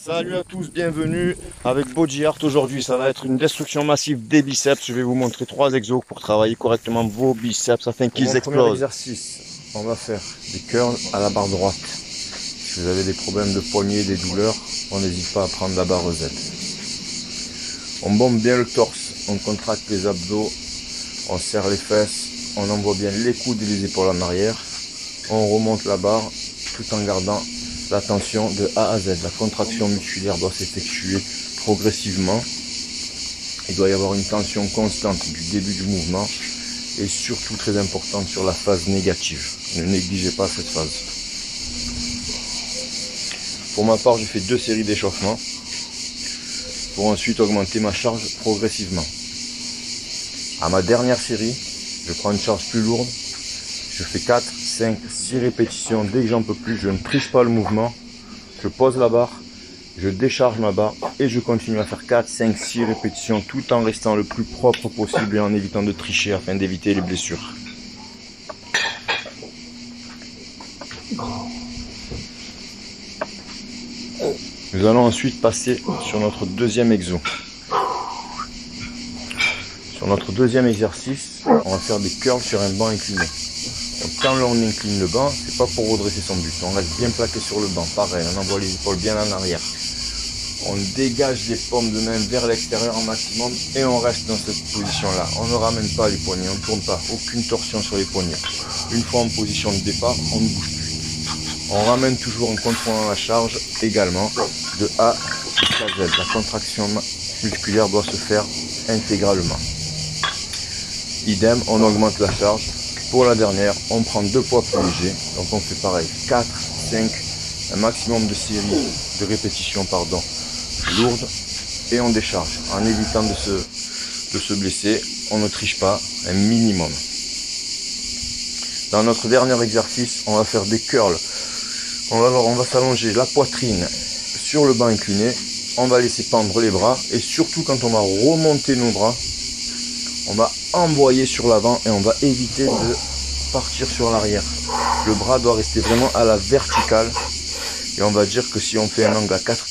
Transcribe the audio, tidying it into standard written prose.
Salut à tous, bienvenue avec Body Art. Aujourd'hui, ça va être une destruction massive des biceps. Je vais vous montrer 3 exos pour travailler correctement vos biceps afin qu'ils explosent. Premier exercice, on va faire des curls à la barre droite. Si vous avez des problèmes de poignet, des douleurs, on n'hésite pas à prendre la barre Z. On bombe bien le torse, on contracte les abdos, on serre les fesses, on envoie bien les coudes et les épaules en arrière. On remonte la barre tout en gardant la tension de A à Z. La contraction musculaire doit s'effectuer progressivement. Il doit y avoir une tension constante du début du mouvement et surtout très importante sur la phase négative. Ne négligez pas cette phase. Pour ma part, j'ai fait 2 séries d'échauffement pour ensuite augmenter ma charge progressivement. À ma dernière série, je prends une charge plus lourde. Je fais 4, 5, 6 répétitions. Dès que j'en peux plus, je ne triche pas le mouvement. Je pose la barre, je décharge ma barre et je continue à faire 4, 5, 6 répétitions tout en restant le plus propre possible et en évitant de tricher afin d'éviter les blessures. Nous allons ensuite passer sur notre deuxième exo. Sur notre deuxième exercice, on va faire des curls sur un banc incliné. Donc quand on incline le banc, c'est pas pour redresser son buste. On reste bien plaqué sur le banc. Pareil, on envoie les épaules bien en arrière. On dégage les paumes de main vers l'extérieur en maximum et on reste dans cette position-là. On ne ramène pas les poignets, on ne tourne pas. Aucune torsion sur les poignets. Une fois en position de départ, on ne bouge plus. On ramène toujours en contrôlant la charge également de A jusqu'à Z. La contraction musculaire doit se faire intégralement. Idem, on augmente la charge. Pour la dernière, on prend 2 poids plus légers. Donc on fait pareil, 4, 5, un maximum de séries, de répétitions, lourdes. Et on décharge en évitant de se blesser. On ne triche pas, un minimum. Dans notre dernier exercice, on va faire des curls. On va s'allonger la poitrine sur le banc incliné. On va laisser pendre les bras. Et surtout quand on va remonter nos bras, on va envoyer sur l'avant et on va éviter de partir sur l'arrière. Le bras doit rester vraiment à la verticale. Et on va dire que si on fait un angle à 4,